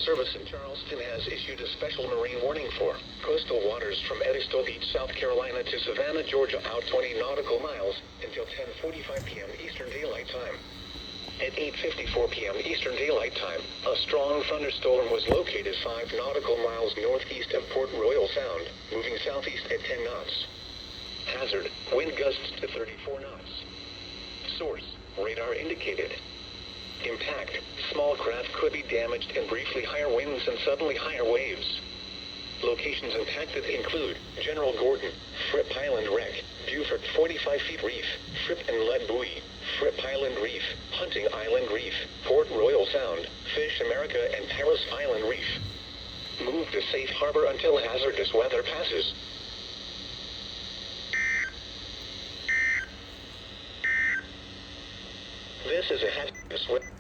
Service in Charleston has issued a special marine warning for coastal waters from Edisto Beach, South Carolina to Savannah, Georgia, out 20 nautical miles until 10:45 p.m. Eastern Daylight Time. At 8:54 p.m. Eastern Daylight Time, a strong thunderstorm was located 5 nautical miles northeast of Port Royal Sound, moving southeast at 10 knots. Hazard, wind gusts to 34 knots. Source, radar indicated. Impact, small craft could be damaged and briefly higher winds and suddenly higher waves. Locations impacted include General Gordon, Fripp Island Wreck, Beaufort 45 Feet Reef, Fripp and Lead Buoy, Fripp Island Reef, Hunting Island Reef, Port Royal Sound, Fish America and Paris Island Reef. Move to safe harbor until hazardous weather passes. This is a hazardous weather.